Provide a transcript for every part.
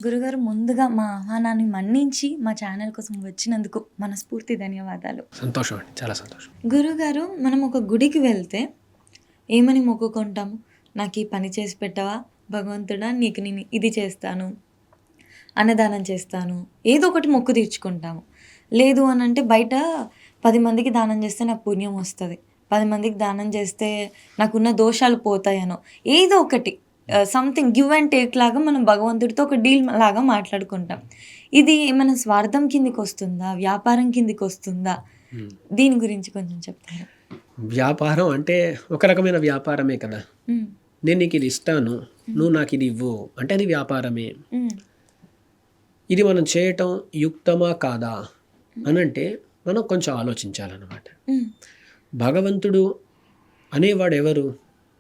గురుగారు ముందుగా మా ఆహ్వానాన్ని మన్నించి మా ఛానల్ కోసం వచ్చినందుకు మనస్ఫూర్తి ధన్యవాదాలు. సంతోషం అండి, చాలా సంతోషం. గురుగారు, మనం ఒక గుడికి వెళ్తే ఏమని మొక్కుకుంటాము? నాకు ఈ పని చేసి పెట్టవా భగవంతుడా, నీకు నేను ఇది చేస్తాను, అన్నదానం చేస్తాను, ఏదో ఒకటి మొక్కు తీర్చుకుంటాము. లేదు అని అంటే బయట 10 మందికి దానం చేస్తే నాకు పుణ్యం వస్తుంది, 10 మందికి దానం చేస్తే నాకున్న దోషాలు పోతాయనో ఏదో ఒకటి సంథింగ్ గివ్ అండ్ టేక్ లాగా మనం భగవంతుడితో ఒక డీల్ లాగా మాట్లాడుకుంటాం. ఇది ఏమైనా స్వార్థం కిందికి వస్తుందా, వ్యాపారం కిందికి వస్తుందా? దీని గురించి కొంచెం చెప్తారా? వ్యాపారం అంటే ఒక రకమైన వ్యాపారమే కదా. నేను నీకు ఇది ఇస్తాను, నువ్వు నాకు ఇది ఇవ్వు అంటే అది వ్యాపారమే. ఇది మనం చేయటం యుక్తమా కాదా అని అంటే మనం కొంచెం ఆలోచించాలన్నమాట. భగవంతుడు అనేవాడు ఎవరు?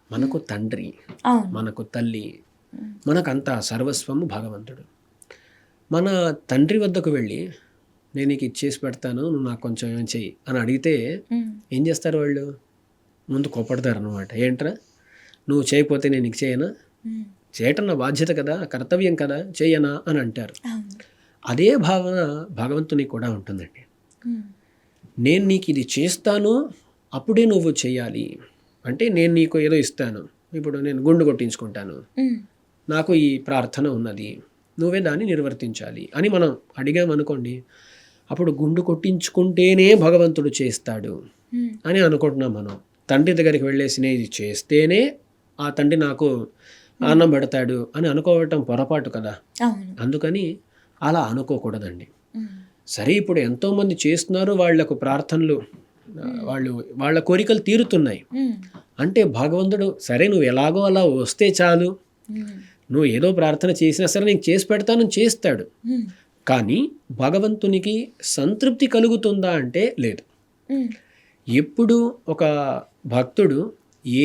మనకు తండ్రి, మనకు తల్లి, మనకంతా సర్వస్వము భగవంతుడు. మన తండ్రి వద్దకు వెళ్ళి నేను నీకు ఇచ్చేసి పెడతాను, నువ్వు నాకు కొంచెం ఏం చెయ్యి అని అడిగితే ఏం చేస్తారు వాళ్ళు? ముందు కోపడతారు అనమాట. ఏంట్రా నువ్వు చేయకపోతే నేను నీకు చేయనా? చేయటం నా బాధ్యత కదా, కర్తవ్యం కదా, చెయ్యనా అని అంటారు. అదే భావన భగవంతునికి కూడా ఉంటుందండి. నేను నీకు ఇది చేస్తాను అప్పుడే నువ్వు చేయాలి అంటే, నేను నీకు ఏదో ఇస్తాను, ఇప్పుడు నేను గుండు కొట్టించుకుంటాను, నాకు ఈ ప్రార్థన ఉన్నది, నువ్వే దాన్ని నిర్వర్తించాలి అని మనం అడిగామనుకోండి, అప్పుడు గుండు కొట్టించుకుంటేనే భగవంతుడు చేస్తాడు అని అనుకుంటున్నాం మనం. తండ్రి దగ్గరికి వెళ్ళేసి నేను ఇది చేస్తేనే ఆ తండ్రి నాకు అన్నం పెడతాడు అని అనుకోవటం పొరపాటు కదా. అందుకని అలా అనుకోకూడదండి. సరే, ఇప్పుడు ఎంతోమంది చేస్తున్నారు, వాళ్లకు ప్రార్థనలు, వాళ్ళ కోరికలు తీరుతున్నాయి అంటే భగవంతుడు సరే నువ్వు ఎలాగో అలా వస్తే చాలు, నువ్వు ఏదో ప్రార్థన చేసినా సరే నీకు చేసి పెడతానని చేస్తాడు. కానీ భగవంతునికి సంతృప్తి కలుగుతుందా అంటే లేదు. ఎప్పుడు ఒక భక్తుడు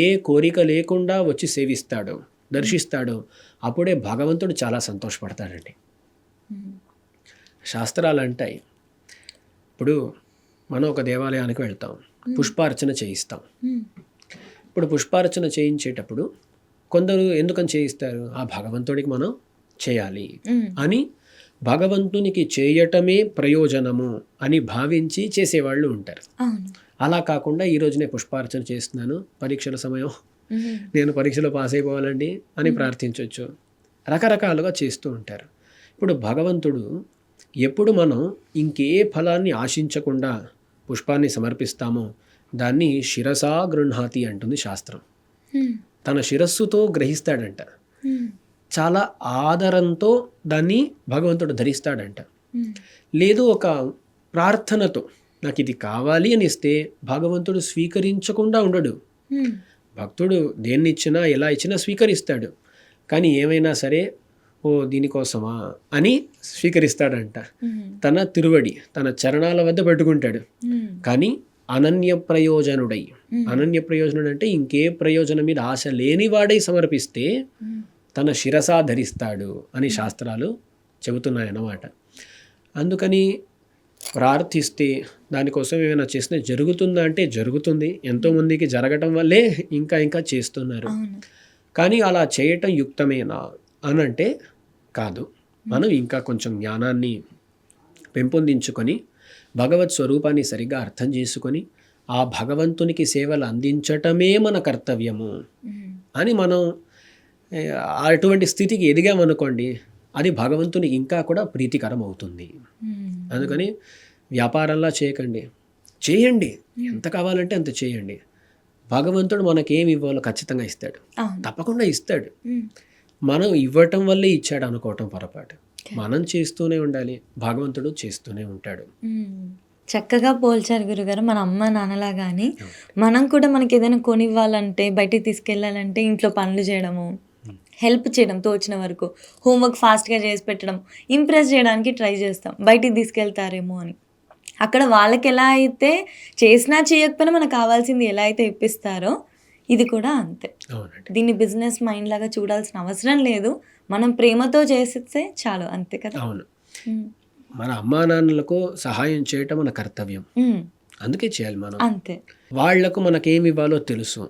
ఏ కోరిక లేకుండా వచ్చి సేవిస్తాడో, దర్శిస్తాడో, అప్పుడే భగవంతుడు చాలా సంతోషపడతాడండి. శాస్త్రాలు అంటాయి, ఇప్పుడు మనం ఒక దేవాలయానికి వెళ్తాం, పుష్పార్చన చేయిస్తాం. ఇప్పుడు పుష్పార్చన చేయించేటప్పుడు కొందరు ఎందుకని చేయిస్తారు? ఆ భగవంతుడికి మనం చేయాలి అని, భగవంతునికి చేయటమే ప్రయోజనము అని భావించి చేసేవాళ్ళు ఉంటారు. అలా కాకుండా ఈరోజు నేను పుష్పార్చన చేస్తున్నాను, పరీక్షల సమయం, నేను పరీక్షలో పాస్ అయిపోవాలండి అని ప్రార్థించవచ్చు. రకరకాలుగా చేస్తూ ఉంటారు. ఇప్పుడు భగవంతుడు ఎప్పుడు మనం ఇంకే ఫలాన్ని ఆశించకుండా పుష్పాన్ని సమర్పిస్తామో దాన్ని శిరసా గృహ్ణాతి అంటుంది శాస్త్రం. తన శిరస్సుతో గ్రహిస్తాడంట, చాలా ఆదరంతో దాన్ని భగవంతుడు ధరిస్తాడంట. లేదు ఒక ప్రార్థనతో నాకు ఇది కావాలి అని ఇస్తే భగవంతుడు స్వీకరించకుండా ఉండడు. భక్తుడు దేన్ని ఇచ్చినా ఎలా ఇచ్చినా స్వీకరిస్తాడు. కానీ ఏమైనా సరే ఓ దీనికోసమా అని స్వీకరిస్తాడంట. తన తిరువడి, తన చరణాల వద్ద పెట్టుకుంటాడు. కానీ అనన్య ప్రయోజనుడై, అనన్య ప్రయోజనుడు అంటే ఇంకే ప్రయోజనం మీద ఆశ లేనివాడై సమర్పిస్తే తన శిరసా ధరిస్తాడు అని శాస్త్రాలు చెబుతున్నాయన్నమాట. అందుకని ప్రార్థిస్తే దానికోసం ఏమైనా చేస్తే జరుగుతుందా అంటే జరుగుతుంది. ఎంతోమందికి జరగటం వల్లే ఇంకా ఇంకా చేస్తున్నారు. కానీ అలా చేయటం యుక్తమేనా అని అంటే కాదు. మనం ఇంకా కొంచెం జ్ఞానాన్ని పెంపొందించుకొని భగవత్ స్వరూపాన్ని సరిగ్గా అర్థం చేసుకొని ఆ భగవంతునికి సేవలు అందించటమే మన కర్తవ్యము అని మనం అటువంటి స్థితికి ఎదిగామనుకోండి, అది భగవంతునికి ఇంకా కూడా ప్రీతికరం అవుతుంది. అందుకని వ్యాపారంలా చేయకండి, చేయండి, ఎంత కావాలంటే అంత చేయండి. భగవంతుడు మనకేమి ఇవ్వాలో ఖచ్చితంగా ఇస్తాడు, తప్పకుండా ఇస్తాడు. మనం ఇవ్వటం వల్లే ఇచ్చాడు అనుకోవటం పొరపాటు. మనం చేస్తూనే ఉండాలి, భగవంతుడు చేస్తూనే ఉంటాడు. చక్కగా పోల్చారు గురుగారు. మన అమ్మ నాన్నలా కానీ మనం కూడా మనకి ఏదైనా కొనివ్వాలంటే, బయటికి తీసుకెళ్ళాలంటే ఇంట్లో పనులు చేయడము, హెల్ప్ చేయడం, తోచిన వరకు హోంవర్క్ ఫాస్ట్గా చేసి పెట్టడం, ఇంప్రెస్ చేయడానికి ట్రై చేస్తాం, బయటికి తీసుకెళ్తారేమో అని. అక్కడ వాళ్ళకి ఎలా అయితే చేసినా చేయకపోయినా మనకు కావాల్సింది ఎలా అయితే ఇప్పిస్తారో ఇది కూడా అంతే. దీన్ని బిజినెస్ మైండ్ లాగా చూడాల్సిన అవసరం లేదు, మనం ప్రేమతో చేస్తే చాలు, అంతే కదా. అవును, మన అమ్మా నాన్నలకు సహాయం చేయటం మన కర్తవ్యం, అందుకే చేయాలి మనం. అంతే. వాళ్లకు మనకేమి ఇవ్వాలో తెలుసు,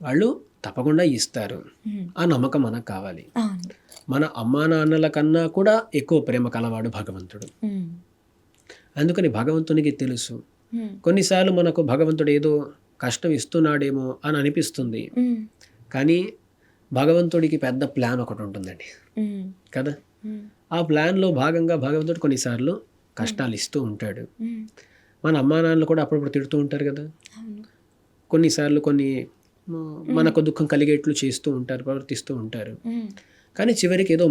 వాళ్ళు తప్పకుండా ఇస్తారు. ఆ నమ్మకం మనకు కావాలి. అవును. మన అమ్మా నాన్నల కన్నా కూడా ఎక్కువ ప్రేమ కలవాడు భగవంతుడు. అందుకని భగవంతునికి తెలుసు. కొన్నిసార్లు మనకు భగవంతుడు ఏదో కష్టం ఇస్తున్నాడేమో అని అనిపిస్తుంది. కానీ భగవంతుడికి పెద్ద ప్లాన్ ఒకటి ఉంటుందండి కదా. ఆ ప్లాన్లో భాగంగా భగవంతుడు కొన్నిసార్లు కష్టాలు ఇస్తూ ఉంటాడు. మన అమ్మా నాన్నలు కూడా అప్పుడప్పుడు తిడుతూ ఉంటారు కదా. కొన్నిసార్లు మనకు దుఃఖం కలిగేట్లు చేస్తూ ఉంటారు, ప్రవర్తిస్తూ ఉంటారు. కానీ చివరికి ఏదో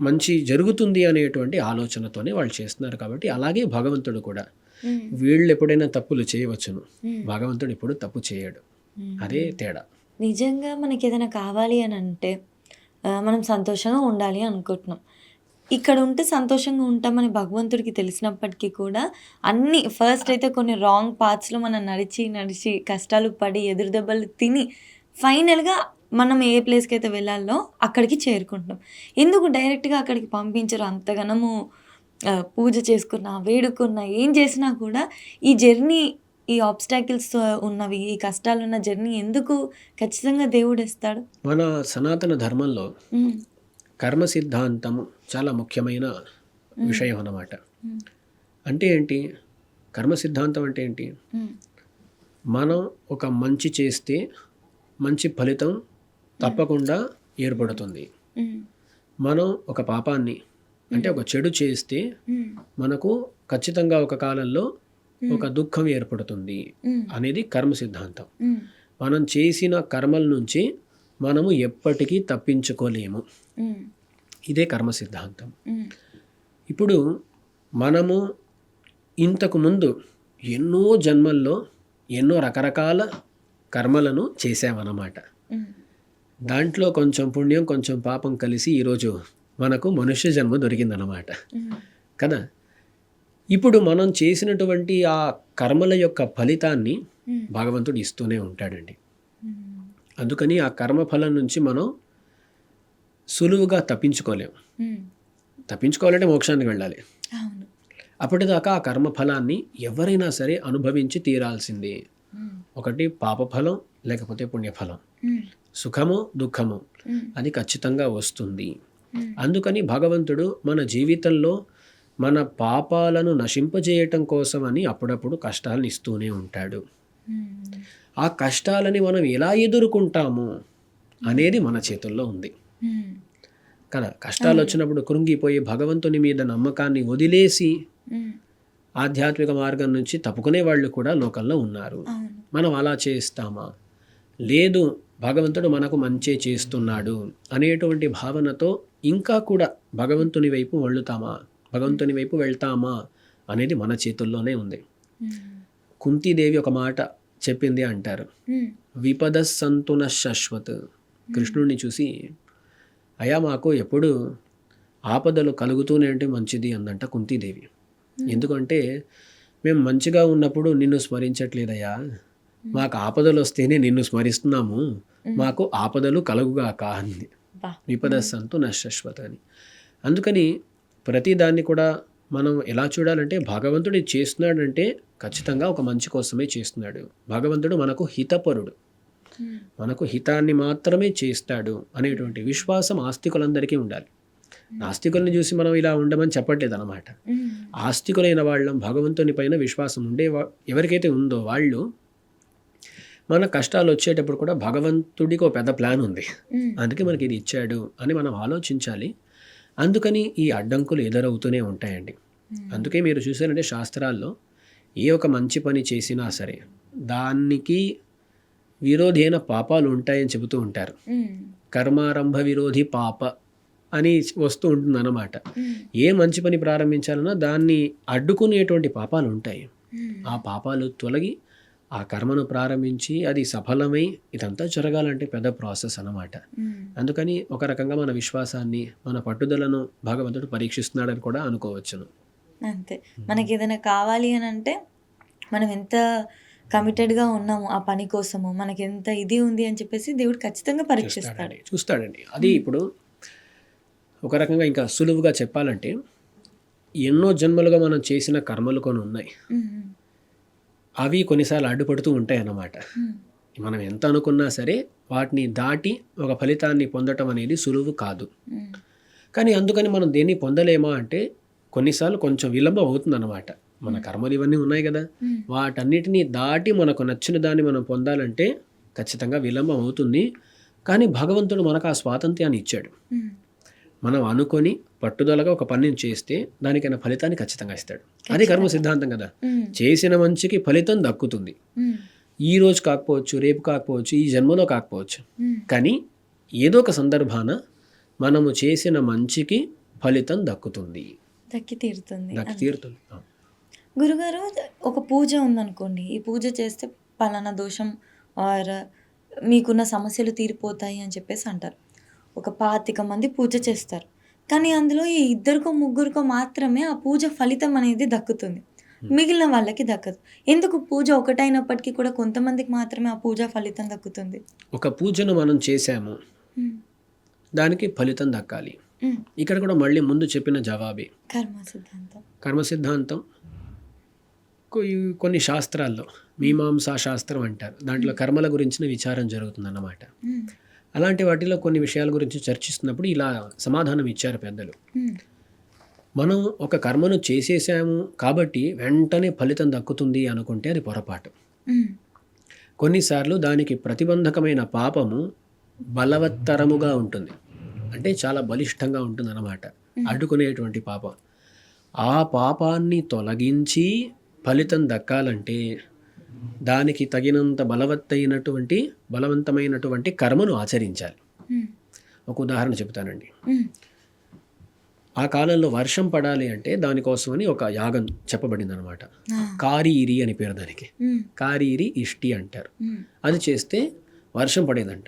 మంచి జరుగుతుంది అనేటువంటి ఆలోచనతోనే వాళ్ళు చేస్తున్నారు. కాబట్టి అలాగే భగవంతుడు కూడా వీళ్ళు ఎప్పుడైనా తప్పులు చేయవచ్చును, భగవంతుడు ఎప్పుడు తప్పు చేయడు. అదే తేడా. నిజంగా మనకి ఏదైనా కావాలి అని అంటే మనం సంతోషంగా ఉండాలి అనుకుంటున్నాం. ఇక్కడ ఉంటే సంతోషంగా ఉంటామని భగవంతుడికి తెలిసినప్పటికీ కూడా అన్నీ ఫస్ట్ అయితే కొన్ని రాంగ్ పాత్స్లో మనం నడిచి కష్టాలు పడి ఎదురు దెబ్బలు తిని ఫైనల్గా మనం ఏ ప్లేస్కి అయితే వెళ్ళాలో అక్కడికి చేరుకుంటున్నాం. ఎందుకు డైరెక్ట్గా అక్కడికి పంపించరు? అంతగనము పూజ చేసుకున్నా, వేడుకున్నా, ఏం చేసినా కూడా ఈ జర్నీ, ఈ ఆబ్స్టాకిల్స్ ఉన్నవి, ఈ కష్టాలు ఉన్న జర్నీ ఎందుకు ఖచ్చితంగా దేవుడు ఇస్తాడు? మన సనాతన ధర్మంలో కర్మ సిద్ధాంతము చాలా ముఖ్యమైన విషయం అన్నమాట. అంటే ఏంటి కర్మ సిద్ధాంతం అంటే ఏంటి? మనం ఒక మంచి చేస్తే మంచి ఫలితం తప్పకుండా ఏర్పడుతుంది. మనం ఒక పాపాన్ని అంటే ఒక చెడు చేస్తే మనకు ఖచ్చితంగా ఒక కాలంలో ఒక దుఃఖం ఏర్పడుతుంది అనేది కర్మ సిద్ధాంతం. మనం చేసిన కర్మల నుంచి మనము ఎప్పటికీ తప్పించుకోలేము. ఇదే కర్మ సిద్ధాంతం. ఇప్పుడు మనము ఇంతకు ముందు ఎన్నో జన్మల్లో ఎన్నో రకరకాల కర్మలను చేసామన్నమాట. దాంట్లో కొంచెం పుణ్యం కొంచెం పాపం కలిసి ఈరోజు మనకు మనుష్య జన్మ దొరికిందన్నమాట కదా. ఇప్పుడు మనం చేసినటువంటి ఆ కర్మల యొక్క ఫలితాన్ని భగవంతుడు ఇస్తూనే ఉంటాడండి. అందుకని ఆ కర్మఫలం నుంచి మనం సులువుగా తప్పించుకోలేము. తప్పించుకోవాలంటే మోక్షానికి వెళ్ళాలి. అప్పటిదాకా ఆ కర్మఫలాన్ని ఎవరైనా సరే అనుభవించి తీరాల్సిందే. ఒకటి పాపఫలం లేకపోతే పుణ్యఫలం, సుఖము దుఃఖము అది ఖచ్చితంగా వస్తుంది. అందుకని భగవంతుడు మన జీవితంలో మన పాపాలను నశింపజేయటం కోసమని అప్పుడప్పుడు కష్టాలను ఇస్తూనే ఉంటాడు. ఆ కష్టాలని మనం ఎలా ఎదుర్కొంటాము అనేది మన చేతుల్లో ఉంది కదా. కష్టాలు వచ్చినప్పుడు కృంగిపోయి భగవంతుని మీద నమ్మకాన్ని వదిలేసి ఆధ్యాత్మిక మార్గం నుంచి తప్పుకునే వాళ్ళు కూడా లోకంలో ఉన్నారు. మనం అలా చేస్తామా? లేదు, భగవంతుడు మనకు మంచే చేస్తున్నాడు అనేటువంటి భావనతో ఇంకా కూడా భగవంతుని వైపు భగవంతుని వైపు వెళ్తామా అనేది మన చేతుల్లోనే ఉంది. కుంతీదేవి ఒక మాట చెప్పింది అంటారు, విపద సంతున శాశ్వత్. కృష్ణుడిని చూసి, అయ్యా మాకు ఎప్పుడు ఆపదలు కలుగుతూనే అంటే మంచిది అందంట కుంతీదేవి. ఎందుకంటే మేము మంచిగా ఉన్నప్పుడు నిన్ను స్మరించట్లేదయ్యా, మాకు ఆపదలు వస్తేనే నిన్ను స్మరిస్తున్నాము, మాకు ఆపదలు కలుగుగాక అంది. విపద సంతు నశ్వత అని. అందుకని ప్రతిదాన్ని కూడా మనం ఎలా చూడాలంటే భగవంతుడు చేస్తున్నాడంటే ఖచ్చితంగా ఒక మంచి కోసమే చేస్తున్నాడు. భగవంతుడు మనకు హితపరుడు, మనకు హితాన్ని మాత్రమే చేస్తాడు అనేటువంటి విశ్వాసం ఆస్తికులందరికీ ఉండాలి. నాస్తికుల్ని చూసి మనం ఇలా ఉండమని చెప్పట్లేదు అన్నమాట. ఆస్తికులైన వాళ్ళం, భగవంతుని పైన విశ్వాసం ఉండే ఎవరికైతే ఉందో వాళ్ళు మన కష్టాలు వచ్చేటప్పుడు కూడా భగవంతుడికి ఒక పెద్ద ప్లాన్ ఉంది, అందుకే మనకి ఇది ఇచ్చాడు అని మనం ఆలోచించాలి. అందుకని ఈ అడ్డంకులు ఎదురవుతూనే ఉంటాయండి. అందుకే మీరు చూసారంటే శాస్త్రాల్లో ఏ ఒక మంచి పని చేసినా సరే దానికి విరోధైన పాపాలు ఉంటాయని చెబుతూ ఉంటారు. కర్మారంభ విరోధి పాప అని వస్తూ ఉంటుంది అన్నమాట. ఏ మంచి పని ప్రారంభించాలన్నా దాన్ని అడ్డుకునేటువంటి పాపాలు ఉంటాయి. ఆ పాపాలు తొలగి ఆ కర్మను ప్రారంభించి అది సఫలమై ఇదంతా జరగాలంటే పెద్ద ప్రాసెస్ అన్నమాట. అందుకని ఒక రకంగా మన విశ్వాసాన్ని, మన పట్టుదలను భగవంతుడు పరీక్షిస్తున్నాడని కూడా అనుకోవచ్చును. అంతే, మనకి ఏదైనా కావాలి అని అంటే మనం ఎంత కమిటెడ్గా ఉన్నాము ఆ పని కోసము, మనకి ఎంత ఇది ఉంది అని చెప్పేసి దేవుడు ఖచ్చితంగా పరీక్షిస్తాడు, చూస్తాడండి. అది ఇప్పుడు ఒక రకంగా ఇంకా సులువుగా చెప్పాలంటే ఎన్నో జన్మలుగా మనం చేసిన కర్మలు కొన్ని ఉన్నాయి, అవి కొన్నిసార్లు అడ్డుపడుతూ ఉంటాయి అన్నమాట. మనం ఎంత అనుకున్నా సరే వాటిని దాటి ఒక ఫలితాన్ని పొందటం అనేది సులువు కాదు. కానీ అందుకని మనం దేన్ని పొందలేమా అంటే కొన్నిసార్లు కొంచెం విలంబం అవుతుందన్నమాట. మన కర్మలు ఇవన్నీ ఉన్నాయి కదా, వాటన్నిటినీ దాటి మనకు నచ్చిన దాన్ని మనం పొందాలంటే ఖచ్చితంగా విలంబం అవుతుంది. కానీ భగవంతుడు మనకు ఆ స్వాతంత్ర్యాన్ని ఇచ్చాడు. మనం అనుకొని పట్టుదలగా ఒక పనిని చేస్తే దానికైనా ఫలితాన్ని ఖచ్చితంగా ఇస్తాడు. అది కర్మ సిద్ధాంతం కదా. చేసిన మంచికి ఫలితం దక్కుతుంది. ఈ రోజు కాకపోవచ్చు, రేపు కాకపోవచ్చు, ఈ జన్మలో కాకపోవచ్చు, కానీ ఏదో ఒక సందర్భాన మనము చేసిన మంచికి ఫలితం దక్కుతుంది, దక్కి తీరుతుంది. గురుగారు, ఒక పూజ ఉందనుకోండి, ఈ పూజ చేస్తే పలానా దోషం ఆర్ మీకున్న సమస్యలు తీరిపోతాయి అని చెప్పేసి అంటారు. ఒక 25 మంది పూజ చేస్తారు, కానీ అందులో ఈ 2కో 3కో మాత్రమే ఆ పూజ ఫలితం అనేది దక్కుతుంది, మిగిలిన వాళ్ళకి దక్కదు. ఎందుకు పూజ ఒకటైనప్పటికీ కూడా కొంతమందికి మాత్రమే ఆ పూజ ఫలితం దక్కుతుంది? ఒక పూజను మనం చేశాము, దానికి ఫలితం దక్కాలి. ఇక్కడ కూడా మళ్ళీ ముందు చెప్పిన జవాబే కర్మ సిద్ధాంతం. కొన్ని శాస్త్రాల్లో మీమాంసా శాస్త్రం అంటారు, దాంట్లో కర్మల గురించిన విచారం జరుగుతుందన్నమాట. అలాంటి వాటిలో కొన్ని విషయాల గురించి చర్చిస్తున్నప్పుడు ఇలా సమాధానం ఇచ్చారు పెద్దలు. మనం ఒక కర్మను చేసేసాము కాబట్టి వెంటనే ఫలితం దక్కుతుంది అనుకుంటే అది పొరపాటు. కొన్నిసార్లు దానికి ప్రతిబంధకమైన పాపము బలవత్తరముగా ఉంటుంది, అంటే చాలా బలిష్టంగా ఉంటుంది అన్నమాట, అడ్డుకునేటువంటి పాపం. ఆ పాపాన్ని తొలగించి ఫలితం దక్కాలంటే దానికి తగినంత బలవంతమైనటువంటి కర్మను ఆచరించాలి. ఒక ఉదాహరణ చెబుతానండి. ఆ కాలంలో వర్షం పడాలి అంటే దానికోసమని ఒక యాగం చెప్పబడింది అనమాట. కారీరి అని పేరు దానికి. కారీరి ఇష్టి అంటారు. అది చేస్తే వర్షం పడేదంట.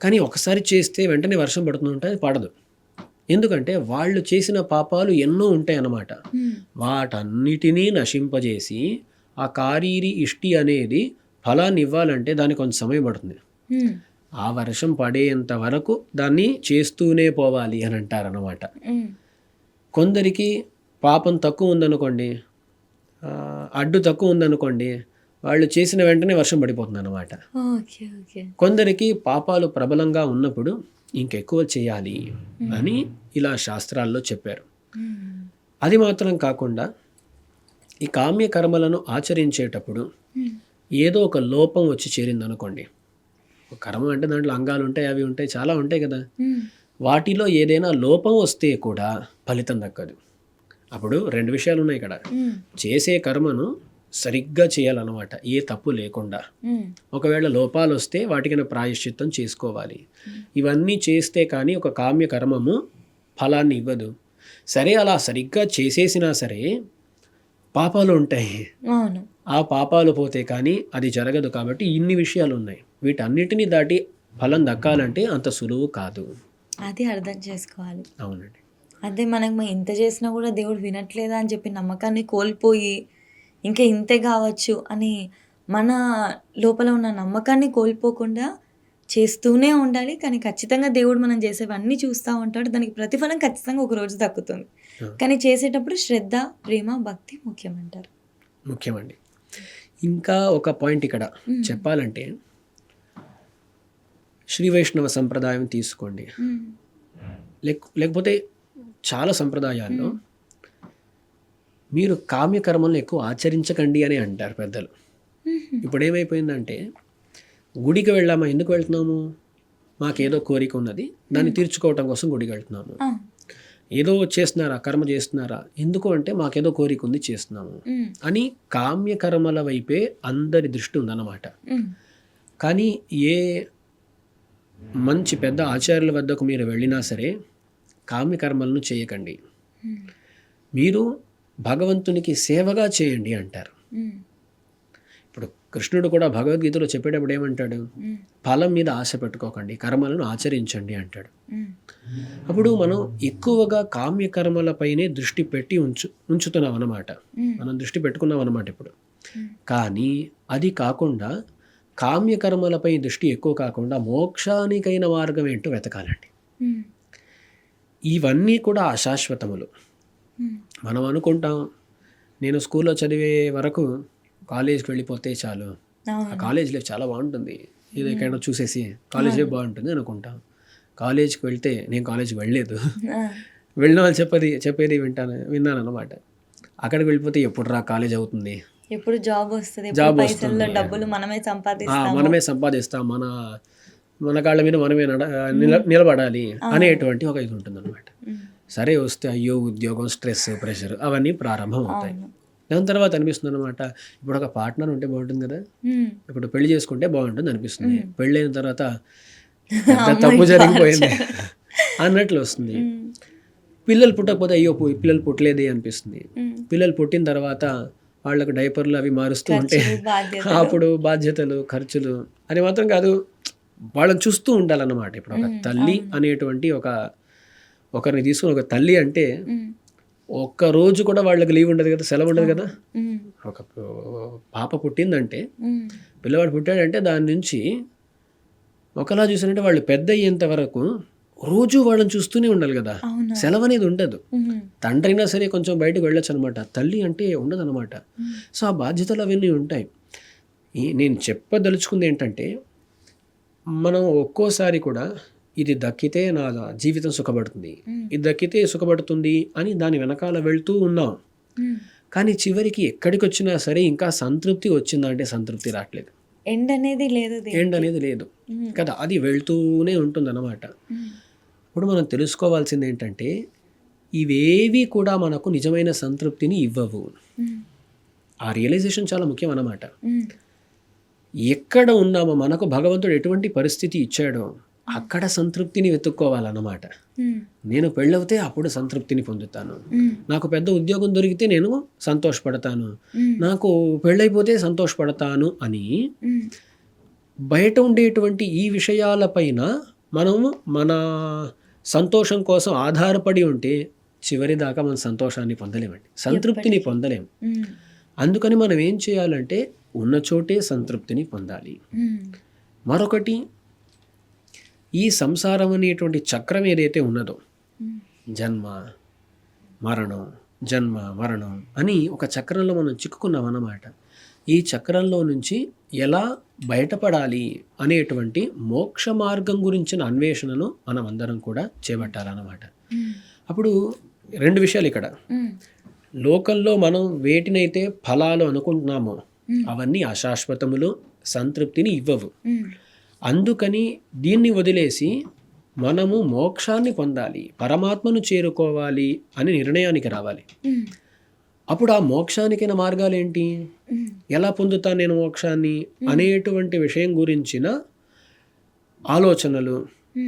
కానీ ఒకసారి చేస్తే వెంటనే వర్షం పడుతుందంటే అది పడదు. ఎందుకంటే వాళ్ళు చేసిన పాపాలు ఎన్నో ఉంటాయి అన్నమాట. వాటన్నిటినీ నశింపజేసి ఆ కారీరి ఇష్టి అనేది ఫలాన్ని ఇవ్వాలంటే దానికి కొంచెం సమయం పడుతుంది. ఆ వర్షం పడేంత వరకు దాన్ని చేస్తూనే పోవాలి అని అంటారన్నమాట. కొందరికి పాపం తక్కువ ఉందనుకోండి, అడ్డు తక్కువ ఉందనుకోండి, వాళ్ళు చేసిన వెంటనే వర్షం పడిపోతుంది అన్నమాట. కొందరికి పాపాలు ప్రబలంగా ఉన్నప్పుడు ఇంకెక్కువ చేయాలి అని ఇలా శాస్త్రాల్లో చెప్పారు. అది మాత్రం కాకుండా ఈ కామ్య కర్మలను ఆచరించేటప్పుడు ఏదో ఒక లోపం వచ్చి చేరింది అనుకోండి. కర్మ అంటే దాంట్లో అంగాలు ఉంటాయి, అవి ఉంటాయి, చాలా ఉంటాయి కదా. వాటిలో ఏదైనా లోపం వస్తే కూడా ఫలితం దక్కదు. అప్పుడు 2 విషయాలు ఉన్నాయి ఇక్కడ. చేసే కర్మను సరిగ్గా చేయాలన్నమాట, ఏ తప్పు లేకుండా. ఒకవేళ లోపాలు వస్తే వాటికైనా ప్రాయశ్చిత్తం చేసుకోవాలి. ఇవన్నీ చేస్తే కానీ ఒక కామ్య కర్మము ఫలాన్ని ఇవ్వదు. సరే, అలా సరిగ్గా చేసేసినా సరే పాపాలు ఉంటాయి. ఆ పాపాలు పోతే కానీ అది జరగదు. కాబట్టి ఇన్ని విషయాలు ఉన్నాయి. వీటన్నిటిని దాటి ఫలం దక్కాలంటే అంత సులువు కాదు. అది అర్థం చేసుకోవాలి. అవునండి. అదే మనం ఎంత చేసినా కూడా దేవుడు వినట్లేదా అని చెప్పి నమ్మకాన్ని కోల్పోయి ఇంకా ఇంతే కావచ్చు అని మన లోపల ఉన్న నమ్మకాన్ని కోల్పోకుండా చేస్తూనే ఉండాలి. కానీ ఖచ్చితంగా దేవుడు మనం చేసేవన్నీ చూస్తూ ఉంటాడు. దానికి ప్రతిఫలం ఖచ్చితంగా ఒక రోజు దక్కుతుంది. కానీ చేసేటప్పుడు శ్రద్ధ, ప్రేమ, భక్తి ముఖ్యమంటారు. ముఖ్యమండి. ఇంకా ఒక పాయింట్ ఇక్కడ చెప్పాలంటే, శ్రీ వైష్ణవ సంప్రదాయం తీసుకోండి, లేకపోతే చాలా సంప్రదాయాల్లో మీరు కామ్యకర్మలను ఎక్కువ ఆచరించకండి అని అంటారు పెద్దలు. ఇప్పుడు ఏమైపోయిందంటే, గుడికి వెళ్ళామా, ఎందుకు వెళ్తున్నాము? మాకేదో కోరిక ఉన్నది, దాన్ని తీర్చుకోవటం కోసం గుడికి వెళ్తున్నాము. ఏదో చేస్తున్నారా, కర్మ చేస్తున్నారా, ఎందుకు అంటే మాకేదో కోరిక ఉంది చేస్తున్నాము అని కామ్యకర్మల వైపే అందరి దృష్టి ఉందన్నమాట. కానీ ఏ మంచి పెద్ద ఆచార్యుల వద్దకు మీరు వెళ్ళినా సరే కామ్యకర్మలను చేయకండి, మీరు భగవంతునికి సేవగా చేయండి అంటారు. ఇప్పుడు కృష్ణుడు కూడా భగవద్గీతలో చెప్పేటప్పుడు ఏమంటాడు? ఫలం మీద ఆశ పెట్టుకోకండి, కర్మలను ఆచరించండి అంటాడు. అప్పుడు మనం ఎక్కువగా కామ్యకర్మలపైనే దృష్టి పెట్టి ఉంచుతున్నాం అన్నమాట. మనం దృష్టి పెట్టుకున్నాం అన్నమాట ఇప్పుడు. కానీ అది కాకుండా కామ్యకర్మలపై దృష్టి ఎక్కువ కాకుండా మోక్షానికైన మార్గం ఏంటో వెతకాలండి. ఇవన్నీ కూడా అశాశ్వతములు. మనం అనుకుంటాం, నేను స్కూల్లో చదివే వరకు కాలేజీకి వెళ్ళిపోతే చాలు, అవును. ఆ కాలేజ్ లైఫ్ చాలా బాగుంటుంది, ఇది ఎక్కడో చూసేసి కాలేజ్ లైఫ్ బాగుంటుంది అనుకుంటాం. కాలేజ్కి వెళ్తే, నేను కాలేజ్కి వెళ్ళలేదు, ఆ, వెళ్ళిన వాళ్ళు చెప్పేది విన్నాను అనమాట. అక్కడికి వెళ్ళిపోతే ఎప్పుడు రా కాలేజ్ అవుతుంది, ఎప్పుడు జాబ్ వస్తుంది, ఎప్పుడు జాబ్ పైసల్లో వస్తుంది, డబ్బులు మనమే సంపాదిస్తాము. మనమే సంపాదిస్తాం, మన కాళ్ళ మీద మనమే నిలబడాలి అనేటువంటి ఒక ఇది ఉంటుంది అనమాట. ఉమ్, సరే వస్తే అయ్యో ఉద్యోగం, స్ట్రెస్, ప్రెషర్ అవన్నీ ప్రారంభం అవుతాయి. అవును. దాని తర్వాత అనిపిస్తుంది అనమాట, ఇప్పుడు ఒక పార్ట్నర్ ఉంటే బాగుంటుంది కదా, ఉమ్, ఇప్పుడు పెళ్లి చేసుకుంటే బాగుంటుంది అనిపిస్తుంది. పెళ్ళైన తర్వాత పెద్ద అమ్మో, తప్పు ఈ జరిగిపోయింది torture. అన్నట్లు వస్తుంది. ఉమ్, పిల్లలు పుట్టకపోతే అయ్యో పిల్లలు పుట్టలేదే అనిపిస్తుంది. ఉమ్, పిల్లలు పుట్టిన తర్వాత వాళ్ళకు డైపర్లు అవి మారుస్తూ ఉంటే ఖర్చులు, బాధ్యతలు. అప్పుడు బాధ్యతలు, ఖర్చులు అని మాత్రం కాదు, వాళ్ళని చూస్తూ ఉండాలన్నమాట. ఇప్పుడు ఒక తల్లి అనేటువంటి ఒకరిని తీసుకుని, ఒక తల్లి అంటే ఉమ్, ఒక్క రోజు కూడా వాళ్ళకి లీవ్ ఉండదు కదా, సెలవు ఉండదు కదా. ఉమ్, ఒక పాప పుట్టిందంటే, ఉమ్, పిల్లవాడు పుట్టాడంటే దాని నుంచి ఒకలా చూసినట్టే వాళ్ళు పెద్ద అయ్యేంత వరకు రోజు వాళ్ళని చూస్తూనే ఉండాలి కదా, అవును. సెలవు అనేది ఉండదు. ఉమ్, తండ్రి అయినా సరే కొంచెం బయటకు వెళ్ళొచ్చు అనమాట, తల్లి అంటే ఉండదు అనమాట. సో ఆ బాధ్యతలు అవన్నీ ఉంటాయి. నేను చెప్పదలుచుకుంది ఏంటంటే, మనం ఒక్కోసారి కూడా ఇది దక్కితే నా జీవితం సుఖపడుతుంది, ఇది దక్కితే సుఖపడుతుంది అని దాని వెనకాల వెళ్తూ ఉన్నాం. ఉమ్. కానీ చివరికి ఎక్కడికి వచ్చినా సరే ఇంకా సంతృప్తి వచ్చిందా అంటే సంతృప్తి రావట్లేదు, ఎండ్ అనేది లేదు దీనికి. ఎండ్ అనేది లేదు కదా, అది వెళ్తూనే ఉంటుంది అన్నమాట. ఇప్పుడు మనం తెలుసుకోవాల్సింది ఏంటంటే, ఇవేవి కూడా మనకు నిజమైన సంతృప్తిని ఇవ్వవు. ఉమ్, ఆ రియలైజేషన్ చాలా ముఖ్యం అన్నమాట. ఉమ్, ఎక్కడ ఉన్నామో, మనకు భగవంతుడు ఎటువంటి పరిస్థితి ఇచ్చాడో అక్కడ సంతృప్తిని వెతుక్కోవాలన్నమాట. ఉమ్, నేను పెళ్ళవుతే అప్పుడు సంతృప్తిని పొందుతాను, ఉమ్, నాకు పెద్ద ఉద్యోగం దొరికితే నేను సంతోషపడతాను, ఉమ్, నాకు పెళ్ళైపోతే సంతోషపడతాను అని ఉమ్, బయట ఉండేటువంటి ఈ విషయాలపైన మనము మన సంతోషం కోసం ఆధారపడి ఉంటే చివరి దాకా మన సంతోషాన్ని పొందలేమండి, సంతృప్తిని పొందలేం. ఉమ్, అందుకని మనం ఏం చేయాలంటే ఉన్న చోటే సంతృప్తిని పొందాలి. ఉమ్, మరొకటి, ఈ సంసారం అనేటువంటి చక్రం ఏదైతే ఉన్నదో, ఉమ్, జన్మ మరణం, జన్మ మరణం అని ఒక చక్రంలో మనం చిక్కుకున్నాం అన్నమాట. ఈ చక్రంలో నుంచి ఎలా బయటపడాలి అనేటువంటి మోక్ష మార్గం గురించిన అన్వేషణను మనం అందరం కూడా చేపట్టాలన్నమాట. ఉమ్, అప్పుడు రెండు విషయాలు ఇక్కడ. ఉమ్, లోకంలో మనం వేటినైతే ఫలాలు అనుకుంటున్నామో అవన్నీ అశాశ్వతములు, సంతృప్తిని ఇవ్వవు. ఉమ్, అందుకని దీన్ని వదిలేసి మనము మోక్షాన్ని పొందాలి, పరమాత్మను చేరుకోవాలి అని నిర్ణయానికి రావాలి. ఉమ్, అప్పుడు ఆ మోక్షానికైన మార్గాలు ఏంటి, ఉమ్, ఎలా పొందుతాను నేను మోక్షాన్ని అనేటువంటి విషయం గురించిన ఆలోచనలు,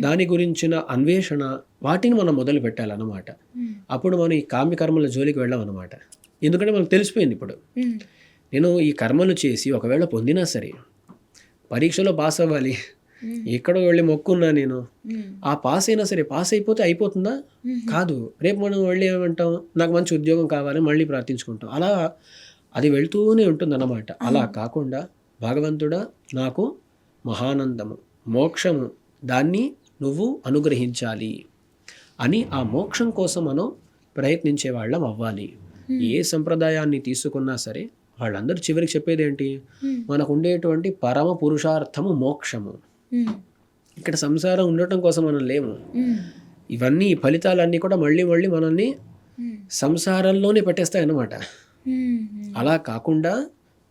దాని గురించిన అన్వేషణ, వాటిని మనం మొదలు పెట్టాలన్నమాట. ఉమ్, అప్పుడు మనం ఈ కామ్యకర్మల జోలికి వెళ్ళామన్నమాట. ఎందుకంటే మనకు తెలిసిపోయింది ఇప్పుడు, ఉమ్, నేను ఈ కర్మలు చేసి ఒకవేళ పొందినా సరే పరీక్షలో పాస్ అవ్వాలి, ఎక్కడో వెళ్ళి మొక్కున్నా నేను, ఉమ్, ఆ పాస్ అయినా సరే, పాస్ అయిపోతే అయిపోతుందా, కాదు. రేపు మనం వెళ్ళి ఏమంటాం, నాకు మంచి ఉద్యోగం కావాలి, మళ్ళీ ప్రార్థించుకుంటాం. అలా అది వెళ్తూనే ఉంటుందన్నమాట. అలా కాకుండా భగవంతుడా నాకు మహానందము, మోక్షము, దాన్ని నువ్వు అనుగ్రహించాలి అని ఆ మోక్షం కోసం మనం ప్రయత్నించే వాళ్ళం అవ్వాలి. ఏ సంప్రదాయాన్ని తీసుకున్నా సరే వాళ్ళందరూ చివరికి చెప్పేది ఏంటి, మనకు ఉండేటువంటి పరమ పురుషార్థము మోక్షము. ఉమ్, ఇక్కడ సంసారం ఉండటం కోసం మనం లేము. ఉమ్, ఇవన్నీ ఫలితాలన్నీ కూడా మళ్ళీ మళ్ళీ మనల్ని ఉమ్, సంసారంలోనే పెట్టేస్తాయి అన్నమాట. ఉమ్, అలా కాకుండా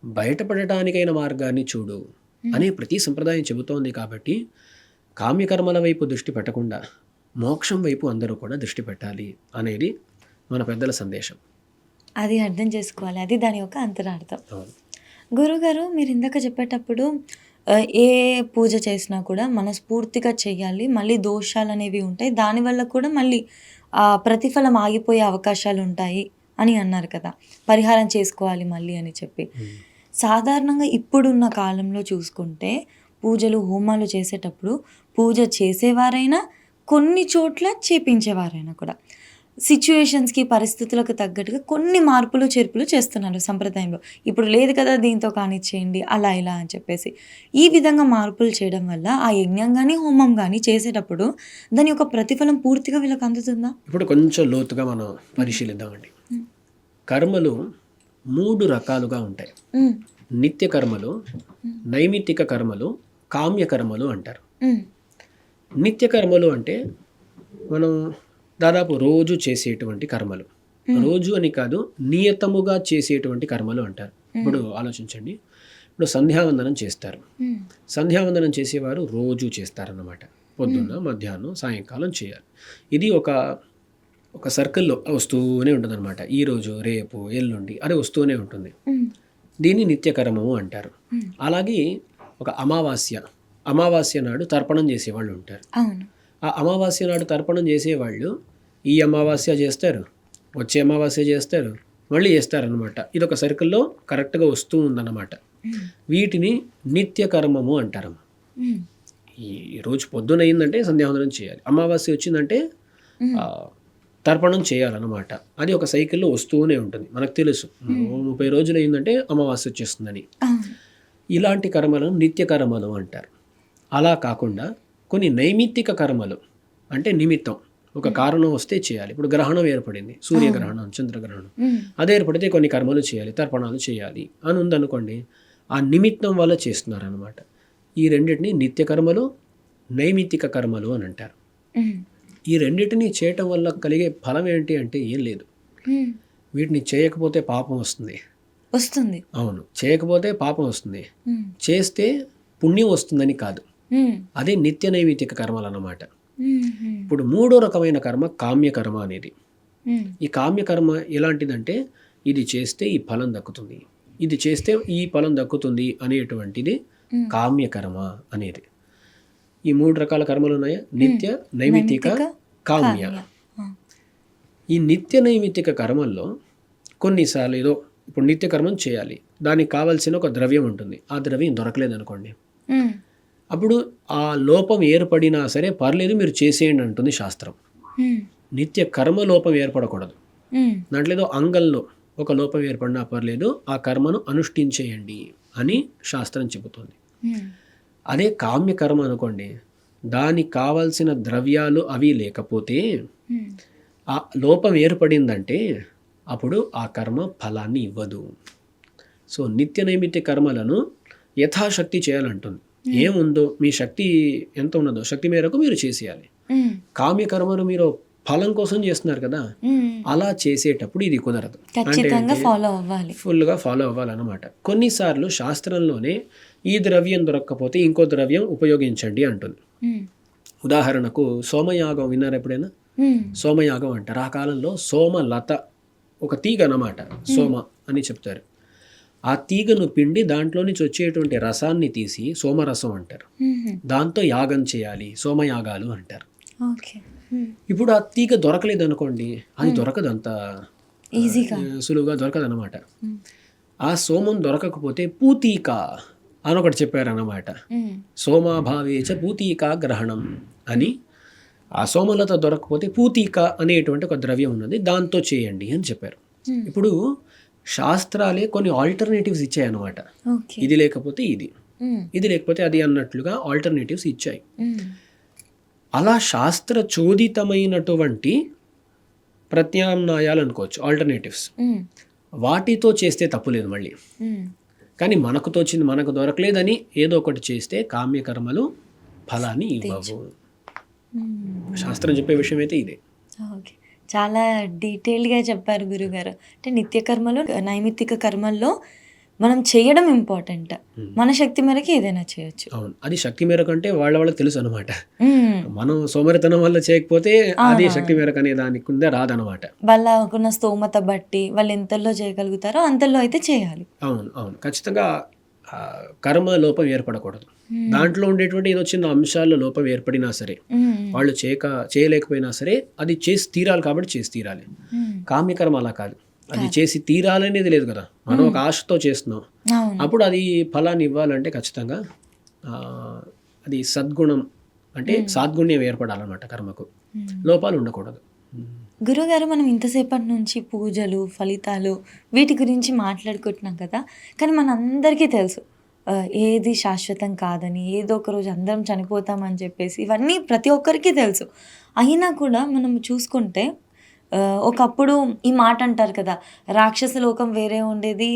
బయటపడటానికైన మార్గాన్ని చూడు అనే ప్రతి సంప్రదాయం చెబుతోంది. కాబట్టి కామ్యకర్మల వైపు దృష్టి పెట్టకుండా మోక్షం వైపు అందరూ కూడా దృష్టి పెట్టాలి అనేది మన పెద్దల సందేశం. అది అర్థం చేసుకోవాలి, అది దాని యొక్క అంతరార్థం. అవును. గురుగారు, మీరు ఇందాక చెప్పేటప్పుడు ఏ పూజ చేసినా కూడా మనస్ఫూర్తిగా చేయాలి, మళ్ళీ దోషాలు అనేవి ఉంటాయి, దానివల్ల కూడా మళ్ళీ ప్రతిఫలం ఆగిపోయే అవకాశాలు ఉంటాయి అని అన్నారు కదా, పరిహారం చేసుకోవాలి మళ్ళీ అని చెప్పి. సాధారణంగా ఇప్పుడున్న కాలంలో చూసుకుంటే పూజలు, హోమాలు చేసేటప్పుడు పూజ చేసేవారైనా, కొన్ని చోట్ల చేపించేవారైనా కూడా సిచ్యువేషన్స్కి, పరిస్థితులకు తగ్గట్టుగా కొన్ని మార్పులు చేర్పులు చేస్తున్నారు సంప్రదాయంలో. ఇప్పుడు లేదు కదా, దీంతో కానిచ్చేయండి, అలా ఇలా అని చెప్పేసి ఈ విధంగా మార్పులు చేయడం వల్ల ఆ యజ్ఞం కానీ హోమం కానీ చేసేటప్పుడు దాని యొక్క ప్రతిఫలం పూర్తిగా వీళ్ళకి అందుతుందా? ఇప్పుడు కొంచెం లోతుగా మనం పరిశీలిద్దామండి. కర్మలు 3 రకాలుగా ఉంటాయి. ఉమ్, నిత్య కర్మలు, నైమిత్తిక కర్మలు, కామ్య కర్మలు అంటారు. ఉమ్, నిత్య కర్మలు అంటే మనం దాదాపు రోజు చేసేటువంటి కర్మలు. రోజు అని కాదు, నియతముగా చేసేటువంటి కర్మలు అంటారు. ఇప్పుడు ఆలోచించండి, ఇప్పుడు సంధ్యావందనం చేస్తారు. ఉమ్, సంధ్యావందనం చేసేవారు రోజు చేస్తారన్నమాట. పొద్దున్న, మధ్యాహ్నం, సాయంకాలం చేయాలి. ఇది ఒక సర్కిల్లో వస్తూనే ఉంటుంది అనమాట. ఈరోజు, రేపు, ఎల్లుండి అది వస్తూనే ఉంటుంది. ఉమ్, దీన్ని నిత్యకర్మము అంటారు. అలాగే ఒక అమావాస్య నాడు తర్పణం చేసేవాళ్ళు ఉంటారు. అవును. ఆ అమావాస్య నాడు తర్పణం చేసేవాళ్ళు ఈ అమావాస్య చేస్తారు, వచ్చే అమావాస్య చేస్తారు, మళ్ళీ చేస్తారనమాట. ఇది ఒక సర్కిల్లో కరెక్ట్గా వస్తూ ఉందన్నమాట. వీటిని నిత్యకర్మము అంటారు. ఉమ్, ఈ రోజు పొద్దున అయిందంటే సంధ్యావందనం చేయాలి, అమావాస్య వచ్చిందంటే ఆ, తర్పణం చేయాలన్నమాట. అది ఒక సైకిల్లో వస్తూనే ఉంటుంది. మనకు తెలుసు 30 రోజులు అయిందంటే అమావాస్య వచ్చేస్తుందని. అవును. ఇలాంటి కర్మలను నిత్య కర్మలు అంటారు. అలా కాకుండా కొన్ని నైమిత్తిక కర్మలు అంటే నిమిత్తం, ఒక కారణం వస్తే చేయాలి. ఇప్పుడు గ్రహణం ఏర్పడింది, సూర్యగ్రహణం, చంద్రగ్రహణం, ఉమ్, అది ఏర్పడితే కొన్ని కర్మలు చేయాలి, తర్పణాలు చేయాలి అని ఉందనుకోండి, ఆ నిమిత్తం వల్ల చేస్తున్నారనమాట. ఈ రెండింటిని నిత్య కర్మలు, నైమిత్తిక కర్మలు అని అంటారు. ఉమ్, ఈ రెండింటిని చేయటం వల్ల కలిగే ఫలం ఏంటి అంటే ఏం లేదు. ఉమ్, వీటిని చేయకపోతే పాపం వస్తుంది. వస్తుంది. అవును, చేయకపోతే పాపం వస్తుంది, ఉమ్, చేస్తే పుణ్యం వస్తుందని కాదు. ఉమ్, అదే నిత్య నైమిత్తిక కర్మలు అన్నమాట. ఉమ్, ఉమ్, ఇప్పుడు 3వ రకమైన కర్మ కామ్యకర్మ అనేది. ఉమ్, ఈ కామ్యకర్మ ఎలాంటిదంటే ఇది చేస్తే ఈ ఫలం దక్కుతుంది, ఇది చేస్తే ఈ ఫలం దక్కుతుంది అనేటువంటిది కామ్యకర్మ అనేది. ఈ 3 రకాల కర్మలు ఉన్నాయా? నిత్య, నైమిత్తిక, కామ్య. ఆ, ఈ నిత్య నైమిత్తిక కర్మల్లో కొన్నిసార్లు ఏదో ఇప్పుడు నిత్య కర్మం చేయాలి, దానికి కావాల్సిన ఒక ద్రవ్యం ఉంటుంది, ఆ ద్రవ్యం దొరకలేదు అనుకోండి, ఉమ్, అప్పుడు ఆ లోపం ఏర్పడినా సరే పర్లేదు మీరు చేసేయండి అంటుంది శాస్త్రం. ఉమ్, నిత్య కర్మ లోపం ఏర్పడకూడదు. ఉమ్, దాంట్లో ఏదో అంగంలో ఒక లోపం ఏర్పడినా పర్లేదు, ఆ కర్మను అనుష్ఠించేయండి అని శాస్త్రం చెబుతుంది. ఉమ్, అదే కామ్యకర్మ అనుకోండి, దానికి కావాల్సిన ద్రవ్యాలు అవి లేకపోతే ఉమ్, ఆ లోపం ఏర్పడిందంటే అప్పుడు ఆ కర్మ ఫలాన్ని ఇవ్వదు. సో నిత్య నైమిత్య కర్మలను యథాశక్తి చేయాలంటుంది. ఏముందో మీ శక్తి ఎంత ఉన్నదో శక్తి మేరకు మీరు చేసేయాలి. ఉమ్, కామ్యకర్మను మీరు ఫలం కోసం చేస్తున్నారు కదా, ఉమ్, అలా చేసేటప్పుడు ఇది కుదరదు. ఖచ్చితంగా ఫాలో అవ్వాలి. ఫుల్గా ఫాలో అవ్వాలన్నమాట. కొన్నిసార్లు శాస్త్రంలోనే ఈ ద్రవ్యం దొరక్కపోతే ఇంకో ద్రవ్యం ఉపయోగించండి అంటుంది. ఉమ్, ఉదాహరణకు సోమయాగం విన్నారు ఎప్పుడైనా? ఉమ్, సోమయాగం అంటారు. ఆ కాలంలో సోమలత ఒక తీగ అన్నమాట, సోమ అని చెప్తారు. ఆ తీగను పిండి దాంట్లో నుంచి వచ్చేటువంటి రసాన్ని తీసి సోమరసం అంటారు. ఉమ్, దాంతో యాగం చేయాలి, సోమయాగాలు అంటారు. ఓకే. ఉమ్, ఇప్పుడు ఆ తీగ దొరకలేదు అనుకోండి, అది దొరకదు, అంత ఈజీగా. సులువుగా దొరకదు అనమాట. ఉమ్, ఆ సోమం దొరకకపోతే పూతీక అని ఒకటి చెప్పారన్నమాట. ఉమ్, సోమాభావేచ పూతీకా గ్రహణం అని. ఆ సోమలత దొరకకపోతే పూతీక అనేటువంటి ఒక ద్రవ్యం ఉన్నది, దాంతో చేయండి అని చెప్పారు. ఉమ్, ఇప్పుడు శాస్త్రాలే కొన్ని ఆల్టర్నేటివ్స్ ఇచ్చాయన్నమాట. ఓకే. ఇది లేకపోతే ఇది, ఉమ్, ఇది లేకపోతే అది అన్నట్లుగా ఆల్టర్నేటివ్స్ ఇచ్చాయి. ఉమ్, అలా శాస్త్ర చోదితమైనటువంటి ప్రత్యామ్నాయాలు అనుకోవచ్చు, ఆల్టర్నేటివ్స్. ఉమ్, వాటితో చేస్తే తప్పులేదు మళ్ళీ. ఉమ్, కానీ మనకు తోచింది మనకు దొరకలేదని ఏదో ఒకటి చేస్తే కామ్యకర్మలు ఫలాన్ని ఇవ్వవు. ఉమ్. శాస్త్రం చెప్పే విషయం అయితే ఇదే. ఓకే. చాలా డీటెయిల్డ్గా చెప్పారు గురుగారు. అంటే నిత్య కర్మలు, నైమిత్తిక కర్మల్లో మనం చేయడం ఇంపార్టెంట్. మన శక్తి మేరకు ఏదైనా చేయొచ్చు. అవును, అది శక్తి మేరకు అంటే వాళ్ళకి తెలుసు అనమాట. ఉమ్, మనం సోమరితనం వల్ల చేయకపోతే అది శక్తి మేరకు అనే దానికి ఉందే రాదనమాట. వాళ్ళకున్న స్తోమత బట్టి వాళ్ళు ఎంతలో చేయగలుగుతారో అంతలో అయితే చేయాలి. అవును అవును, ఖచ్చితంగా కర్మ లోపం ఏర్పడకూడదు. దాంట్లో ఉండేటువంటి ఏదో చిన్న అంశాల్లో లోపం ఏర్పడినా సరే, ఉమ్, వాళ్ళు చేయలేకపోయినా సరే అది చేసి తీరాలి కాబట్టి చేసి తీరాలి. ఉమ్, కామ్యకర్మ అలా కాదు, అది చేసి తీరాలనేది లేదు కదా, మనం ఒక ఆశతో చేస్తున్నాం. అవును. అప్పుడు అది ఫలాన్ని ఇవ్వాలంటే ఖచ్చితంగా అది సద్గుణం అంటే సాద్గుణ్యం ఏర్పడాలన్నమాట. కర్మకు లోపాలు ఉండకూడదు. గురుగారు, మనం ఇంతసేపటి నుంచి పూజలు, ఫలితాలు వీటి గురించి మాట్లాడుకుంటున్నాం కదా, కానీ మనందరికీ తెలుసు ఏది శాశ్వతం కాదని, ఏదో ఒక రోజు అందరం చనిపోతామని చెప్పేసి ఇవన్నీ ప్రతి ఒక్కరికి తెలుసు. అయినా కూడా మనం చూసుకుంటే ఒకప్పుడు ఈ మాట అంటారు కదా, రాక్షస లోకం వేరే ఉండేది,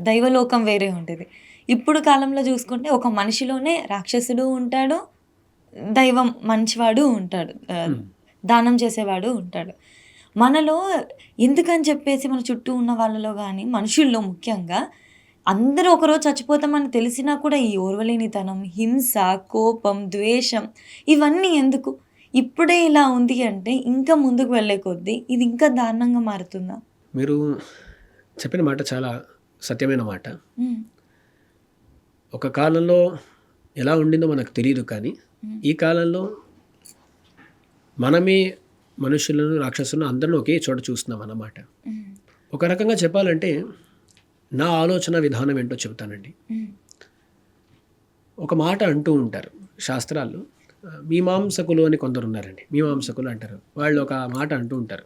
దైవలోకం వేరే ఉంటుంది. ఇప్పుడు కాలంలో చూసుకుంటే ఒక మనిషిలోనే రాక్షసుడు ఉంటాడు, దైవం మంచివాడు ఉంటాడు, దానం చేసేవాడు ఉంటాడు. మనలో ఎందుకని చెప్పేసి మన చుట్టూ ఉన్న వాళ్ళలో కానీ మనుషుల్లో ముఖ్యంగా అందరూ ఒకరోజు చచ్చిపోతామని తెలిసినా కూడా ఈ ఓర్వలేనితనం, హింస, కోపం, ద్వేషం ఇవన్నీ ఎందుకు? ఇప్పుడే ఇలా ఉంది అంటే ఇంకా ముందుకు వెళ్ళే కొద్దీ ఇది ఇంకా దారుణంగా మారుతుందా? మీరు చెప్పిన మాట చాలా సత్యమైన మాట. ఒక కాలంలో ఎలా ఉండిందో మనకు తెలియదు, కానీ ఈ కాలంలో మనమే మనుషులను రాక్షసులను అందరిని ఒకే చోట చూస్తున్నాం అన్నమాట. ఒక రకంగా చెప్పాలంటే నా ఆలోచన విధానం ఏంటో చెబుతానండి. ఒక మాట అంటూ ఉంటారు శాస్త్రాల్లో, మీమాంసకులు అని కొందరు ఉన్నారండి. మీమాంసకులు అంటారు. వాళ్ళు ఒక మాట అంటూ ఉంటారు,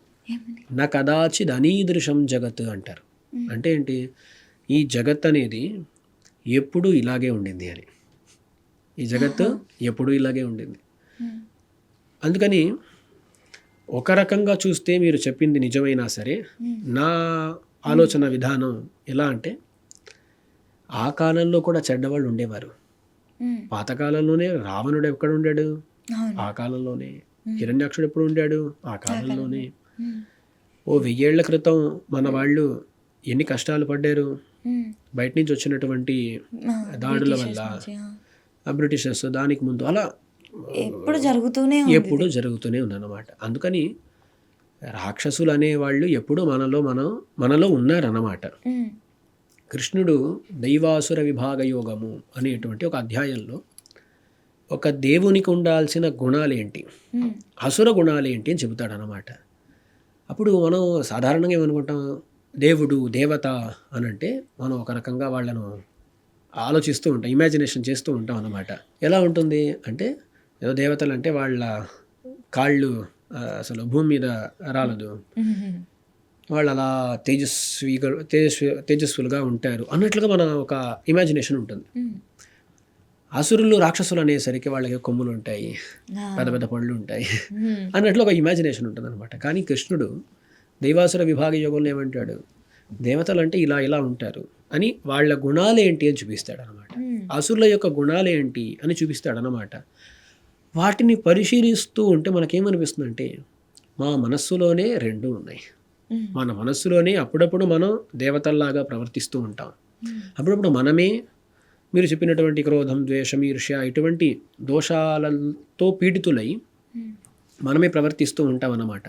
నా కదాచిద్ అనీదృశం జగత్ అంటారు. అంటే ఏంటి? ఈ జగత్ అనేది ఎప్పుడూ ఇలాగే ఉండింది అని. ఈ జగత్తు ఎప్పుడూ ఇలాగే ఉండింది. అందుకని ఒక రకంగా చూస్తే మీరు చెప్పింది నిజమైనా సరే, నా ఆలోచన విధానం ఎలా అంటే, ఆ కాలంలో కూడా చెడ్డవాళ్ళు ఉండేవారు. పాతకాలంలోనే రావణుడు ఎక్కడ ఉండాడు? ఆ కాలంలోనే. హిరణ్యాక్షుడు ఎప్పుడు ఉండాడు? ఆ కాలంలోనే. ఓ 1000 ఏళ్ల క్రితం మన వాళ్ళు ఎన్ని కష్టాలు పడ్డారు బయట నుంచి వచ్చినటువంటి దాడుల వల్ల, బ్రిటిషర్స్, దానికి ముందు అలా ఎప్పుడు జరుగుతూనే ఉందన్నమాట. అందుకని రాక్షసులు అనేవాళ్ళు ఎప్పుడు మనలో ఉన్నారన్నమాట. కృష్ణుడు దైవాసుర విభాగ యోగము అనేటువంటి ఒక అధ్యాయంలో ఒక దేవునికి ఉండాల్సిన గుణాలేంటి, అసుర గుణాలేంటి అని చెబుతాడనమాట. అప్పుడు మనం సాధారణంగా ఏమనుకుంటాం, దేవుడు దేవత అని అంటే మనం ఒక రకంగా వాళ్ళను ఆలోచిస్తూ ఉంటాం, ఇమాజినేషన్ చేస్తూ ఉంటాం అన్నమాట. ఎలా ఉంటుంది అంటే, ఏదో దేవతలు అంటే వాళ్ళ కాళ్ళు అసలు భూమి మీద రాలదు, వాళ్ళు అలా తేజస్వులుగా ఉంటారు అన్నట్లుగా మన ఒక ఇమాజినేషన్ ఉంటుంది. అసురులు రాక్షసులు అనేసరికి వాళ్ళకి కొమ్ములు ఉంటాయి, పెద్ద పెద్ద పళ్ళు ఉంటాయి అన్నట్లు ఒక ఇమాజినేషన్ ఉంటుంది అనమాట. కానీ కృష్ణుడు దైవాసుర విభాగ యోగంలో ఏమంటాడు, దేవతలు అంటే ఇలా ఇలా ఉంటారు అని వాళ్ళ గుణాలేంటి అని చూపిస్తాడు అనమాట. అసురుల యొక్క గుణాలేంటి అని చూపిస్తాడు అనమాట. వాటిని పరిశీలిస్తూ ఉంటే మనకేమనిపిస్తుందంటే, మా మనస్సులోనే రెండు ఉన్నాయి. మన మనస్సులోనే అప్పుడప్పుడు మనం దేవతల్లాగా ప్రవర్తిస్తూ ఉంటాం. అప్పుడప్పుడు మనమే మీరు చెప్పినటువంటి క్రోధం, ద్వేషం, ఈర్ష్య ఇటువంటి దోషాలతో పీడితులై మనమే ప్రవర్తిస్తూ ఉంటాం అన్నమాట.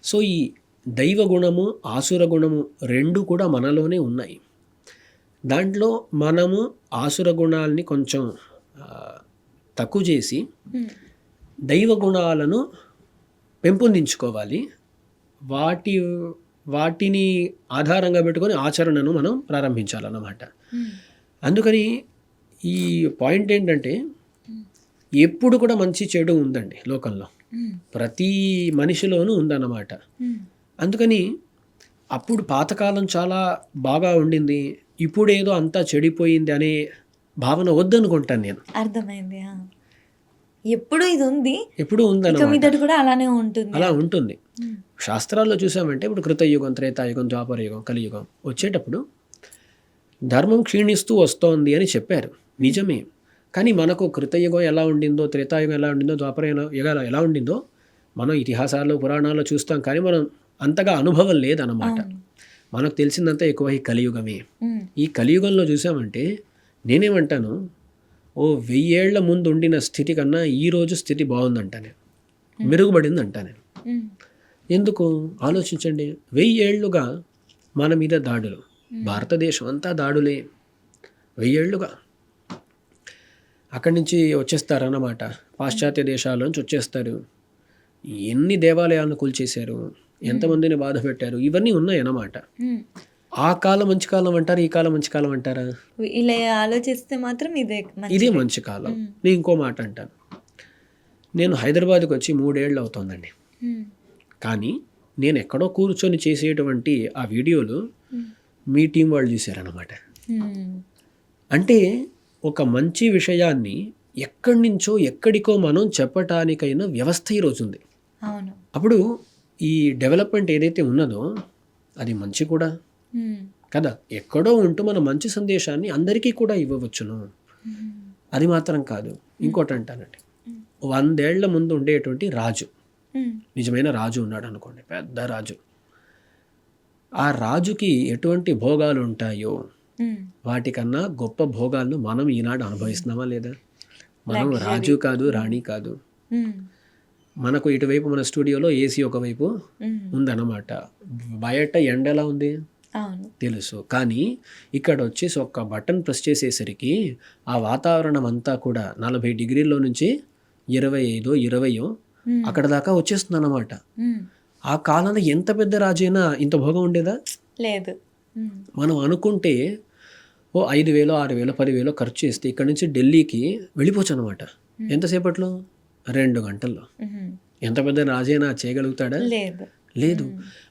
సో ఈ దైవ గుణము, ఆసుర గుణము రెండు కూడా మనలోనే ఉన్నాయి. దాంట్లో మనము ఆసుర గుణాలని కొంచెం తక్కువ చేసి దైవ గుణాలను పెంపొందించుకోవాలి. వాటిని ఆధారంగా పెట్టుకొని ఆచరణను మనం ప్రారంభించాలన్నమాట. అందుకని ఈ పాయింట్ ఏంటంటే, ఎప్పుడు కూడా మంచి చెడు ఉందండి లోకంలో, ప్రతి మనిషిలోనూ ఉందన్నమాట. అందుకని అప్పుడు పాతకాలం చాలా బాగా ఉండింది, ఇప్పుడు ఏదో అంతా చెడిపోయింది అనే భావన వద్దనుకుంటాను నేను. అర్థమైంది. ఎప్పుడు ఇది ఉంది, ఎప్పుడు ఉందన్నమాట, కూడా అలానే ఉంటుంది, అలా ఉంటుంది. శాస్త్రాల్లో చూసామంటే ఇప్పుడు కృతయుగం, త్రేతాయుగం, ద్వాపరయుగం, కలియుగం వచ్చేటప్పుడు ధర్మం క్షీణిస్తూ వస్తోంది అని చెప్పారు. నిజమే. కానీ మనకు కృతయుగం ఎలా ఉండిందో, త్రేతాయుగం ఎలా ఉండిందో, ద్వాపరయుగం ఎలా ఉండిందో మనం ఇతిహాసాల్లో, పురాణాల్లో చూస్తాం. కానీ మనం అంతగా అనుభవం లేదన్నమాట. మనకు తెలిసిందంతా ఎక్కువ ఈ కలియుగమే. ఈ కలియుగంలో చూసామంటే నేనేమంటాను, ఓ 1000 ఏళ్ల ముందు ఉండిన స్థితి కన్నా ఈరోజు స్థితి బాగుందంట నేను, మెరుగుపడింది అంటా నేను. ఎందుకు ఆలోచించండి. 1000 ఏళ్లుగా మన మీద దాడులు, భారతదేశం అంతా దాడులే 1000 ఏళ్లుగా. అక్కడి నుంచి వచ్చేస్తారన్నమాట, పాశ్చాత్య దేశాల నుంచి వచ్చేస్తారు. ఎన్ని దేవాలయాలను కూల్చేశారు, ఎంతమందిని బాధ పెట్టారు, ఇవన్నీ ఉన్నాయన్నమాట. ఆ కాలం మంచి కాలం అంటారు, ఈ కాలం మంచి కాలం అంటారా? ఇలా ఆలోచిస్తే మాత్రం ఇదే మంచి కాలం. నేను ఇంకో మాట అంటాను, నేను హైదరాబాద్కి వచ్చి 3 ఏళ్ళు అవుతోందండి. కానీ నేను ఎక్కడో కూర్చొని చేసేటువంటి ఆ వీడియోలు మీ టీం వాళ్ళు చూశారన్నమాట. అంటే ఒక మంచి విషయాన్ని ఎక్కడి నుంచో ఎక్కడికో మనం చెప్పటానికైనా వ్యవస్థ ఈరోజు ఉంది. అప్పుడు ఈ డెవలప్మెంట్ ఏదైతే ఉన్నదో అది మంచి కూడా. కదా. ఎక్కడో ఉంటూ మన మంచి సందేశాన్ని అందరికీ కూడా ఇవ్వవచ్చును. అది మాత్రం కాదు, ఇంకోటి అంటానండి, 100 ఏళ్ల ముందు ఉండేటువంటి రాజు, నిజమైన రాజు ఉన్నాడు అనుకోండి, పెద్ద రాజు. ఆ రాజుకి ఎటువంటి భోగాలు ఉంటాయో వాటికన్నా గొప్ప భోగాలను మనం ఈనాడు అనుభవిస్తున్నామా లేదా? మనం రాజు కాదు, రాణి కాదు. మనకు ఇటువైపు మన స్టూడియోలో ఏసీ ఒకవైపు ఉందన్నమాట. బయట ఎండ ఎలా ఉంది తెలుసు, కానీ ఇక్కడ వచ్చేసి ఒక్క బటన్ ప్రెస్ చేసేసరికి ఆ వాతావరణం అంతా కూడా 40 డిగ్రీల్లో నుంచి 25, 20 అక్కడ దాకా వచ్చేస్తుంది అన్నమాట. ఆ కాలంలో ఎంత పెద్ద రాజైనా ఇంత భోగం ఉండేదా? లేదు. మనం అనుకుంటే 5,000, 6,000, 10,000 ఖర్చు చేస్తే ఇక్కడ నుంచి ఢిల్లీకి వెళ్ళిపోవచ్చు అనమాట. ఎంతసేపట్లో? 2 గంటల్లో. ఎంత పెద్ద రాజైనా చేయగలుగుతాడా? లేదు.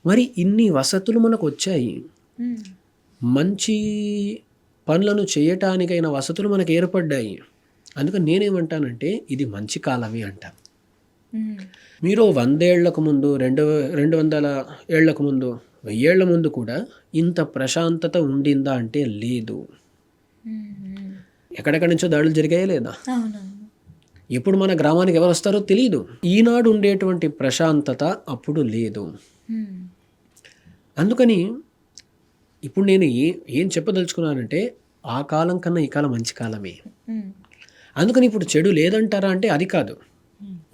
మరి ఇన్ని వసతులు మనకు వచ్చాయి, మంచి పనులను చేయటానికైన వసతులు మనకు ఏర్పడ్డాయి. అందుకని నేనేమంటానంటే ఇది మంచి కాలమే అంటాను. మీరు 100 ఏళ్లకు ముందు, 200 ఏళ్లకు ముందు, 1000 ఏళ్ల ముందు కూడా ఇంత ప్రశాంతత ఉండిందా అంటే లేదు. ఎక్కడెక్కడి నుంచో దాడులు జరిగాయా లేదా? ఎప్పుడు మన గ్రామానికి ఎవరు వస్తారో తెలియదు. ఈనాడు ఉండేటువంటి ప్రశాంతత అప్పుడు లేదు. అందుకని ఇప్పుడు నేను ఏం చెప్పదలుచుకున్నానంటే ఆ కాలం కన్నా ఈ కాలం మంచి కాలమే. అందుకని ఇప్పుడు చెడు లేదంటారా అంటే అది కాదు,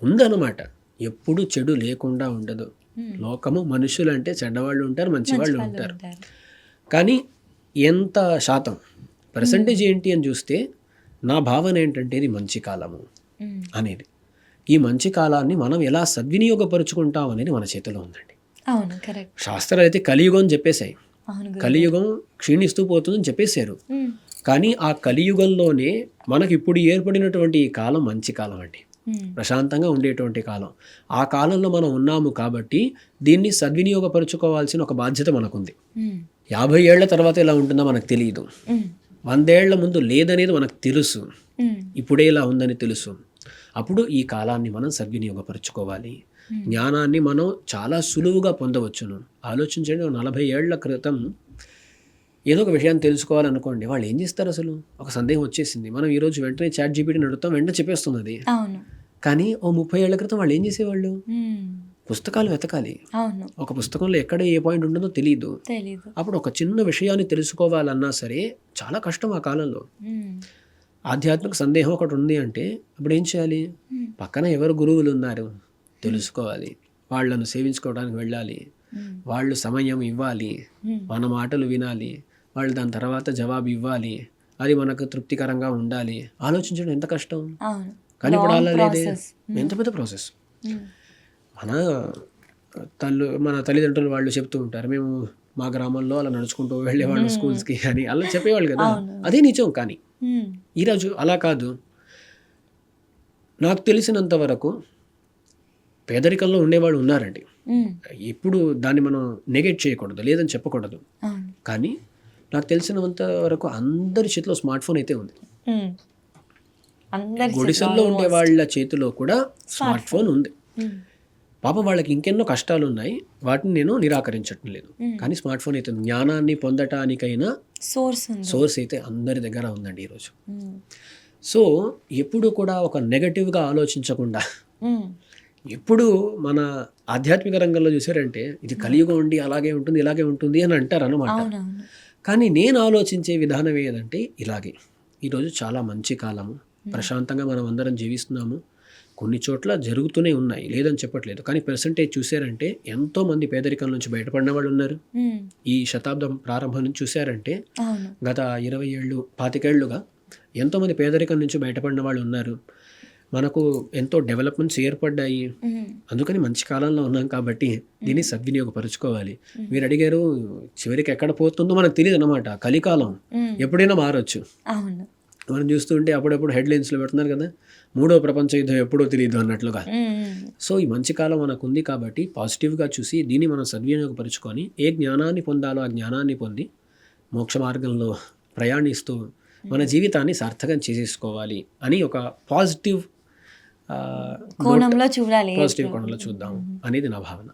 ఉందన్నమాట. ఎప్పుడు చెడు లేకుండా ఉండదు. లోకము మనుషులు అంటే చెడ్డవాళ్ళు ఉంటారు, మంచివాళ్ళు ఉంటారు. కానీ ఎంత శాతం పర్సంటేజ్ ఏంటి అని చూస్తే నా భావన ఏంటంటే ఇది మంచి కాలము అనేది. ఈ మంచి కాలాన్ని మనం ఎలా సద్వినియోగపరుచుకుంటాం అనేది మన చేతిలో ఉందండి. శాస్త్రాలు అయితే కలియుగం అని చెప్పేశాయి, కలియుగం క్షీణిస్తూ పోతుందని చెప్పేశారు. కానీ ఆ కలియుగంలోనే మనకి ఇప్పుడు ఏర్పడినటువంటి ఈ కాలం మంచి కాలం అండి, ప్రశాంతంగా ఉండేటువంటి కాలం. ఆ కాలంలో మనం ఉన్నాము కాబట్టి దీన్ని సద్వినియోగపరుచుకోవాల్సిన ఒక బాధ్యత మనకుంది. 50 ఏళ్ల తర్వాత ఎలా ఉంటుందో మనకు తెలియదు, 100 ఏళ్ల ముందు లేదనేది మనకు తెలుసు, ఇప్పుడే ఇలా ఉందని తెలుసు. అప్పుడు ఈ కాలాన్ని మనం సద్వినియోగపరుచుకోవాలి. జ్ఞానాన్ని మనం చాలా సులువుగా పొందవచ్చును. ఆలోచించండి, 40 ఏళ్ల క్రితం ఏదో ఒక విషయాన్ని తెలుసుకోవాలనుకోండి, వాళ్ళు ఏం చేస్తారు? అసలు ఒక సందేహం వచ్చేసింది, మనం ఈరోజు వెంటనే ChatGPTని అడుగుతాం, వెంటనే చెప్పేస్తున్నది. కానీ 30 ఏళ్ల క్రితం వాళ్ళు ఏం చేసేవాళ్ళు? పుస్తకాలు వెతకాలి. ఒక పుస్తకంలో ఎక్కడ ఏ పాయింట్ ఉంటుందో తెలియదు. అప్పుడు ఒక చిన్న విషయాన్ని తెలుసుకోవాలన్నా సరే చాలా కష్టం ఆ కాలంలో. ఆధ్యాత్మిక సందేహం ఒకటి ఉంది అంటే అప్పుడు ఏం చేయాలి? పక్కన ఎవరు గురువులు ఉన్నారు తెలుసుకోవాలి, వాళ్ళను సేవించుకోవడానికి వెళ్ళాలి, వాళ్ళు సమయం ఇవ్వాలి, మన మాటలు వినాలి, వాళ్ళు దాని తర్వాత జవాబు ఇవ్వాలి, అది మనకు తృప్తికరంగా ఉండాలి. ఆలోచించడం ఎంత కష్టం. కానీ ఇప్పుడు అలా లేదే, ఎంత పెద్ద ప్రాసెస్. మన తల్లిదండ్రులు వాళ్ళు చెప్తూ ఉంటారు, మేము మా గ్రామంలో అలా నడుచుకుంటూ వెళ్ళేవాళ్ళు స్కూల్స్కి అని అలా చెప్పేవాళ్ళు కదా, అదే నిజం. కానీ ఈరోజు అలా కాదు. నాకు తెలిసినంత వరకు పేదరికంలో ఉండేవాళ్ళు ఉన్నారండి. ఇప్పుడు దాన్ని మనం నెగెట్ చేయకూడదు, లేదని చెప్పకూడదు. కానీ నాకు తెలిసినంత వరకు అందరి చేతిలో స్మార్ట్ ఫోన్ అయితే ఉంది. గుడిసెల్లో ఉండే వాళ్ళ చేతిలో కూడా స్మార్ట్ ఫోన్ ఉంది. పాపం వాళ్ళకి ఇంకెన్నో కష్టాలు ఉన్నాయి, వాటిని నేను నిరాకరించటం లేదు. కానీ స్మార్ట్ ఫోన్ అయితే జ్ఞానాన్ని పొందటానికైనా సోర్స్ అయితే అందరి దగ్గర ఉందండి ఈరోజు. సో ఎప్పుడు కూడా ఒక నెగటివ్గా ఆలోచించకుండా, ఎప్పుడు మన ఆధ్యాత్మిక రంగంలో చూసారంటే ఇది కలియుగం ఉండి అలాగే ఉంటుంది ఇలాగే ఉంటుంది అని అంటారు అన్నమాట. కానీ నేను ఆలోచించే విధానం ఏదంటే ఇలాగే, ఈరోజు చాలా మంచి కాలము, ప్రశాంతంగా మనం అందరం జీవిస్తున్నాము. కొన్ని చోట్ల జరుగుతూనే ఉన్నాయి, లేదని చెప్పట్లేదు. కానీ పర్సంటేజ్ చూసారంటే ఎంతోమంది పేదరికం నుంచి బయటపడిన వాళ్ళు ఉన్నారు. ఈ శతాబ్దం ప్రారంభం నుంచి చూసారంటే గత 20 ఏళ్ళు 25 ఏళ్ళుగా ఎంతోమంది పేదరికం నుంచి బయటపడిన వాళ్ళు ఉన్నారు. మనకు ఎంతో డెవలప్మెంట్స్ ఏర్పడ్డాయి. అందుకని మంచి కాలంలో ఉన్నాం కాబట్టి దీన్ని సద్వినియోగపరుచుకోవాలి. మీరు అడిగారు చివరికి ఎక్కడ పోతుందో మనకు తెలియదు అన్నమాట. కలికాలం ఎప్పుడైనా మారొచ్చు. మనం చూస్తుంటే అప్పుడప్పుడు హెడ్లైన్స్లో పెడుతున్నారు కదా, 3వ ప్రపంచ యుద్ధం ఎప్పుడో తెలియదు అన్నట్లుగా. సో ఈ మంచి కాలం మనకు ఉంది కాబట్టి పాజిటివ్గా చూసి దీన్ని మనం సద్వినియోగపరుచుకొని ఏ జ్ఞానాన్ని పొందాలో ఆ జ్ఞానాన్ని పొంది మోక్ష మార్గంలో ప్రయాణిస్తూ మన జీవితాన్ని సార్థకం చేసేసుకోవాలి అని ఒక పాజిటివ్ కోణంలో చూద్దాం అనేది నా భావన.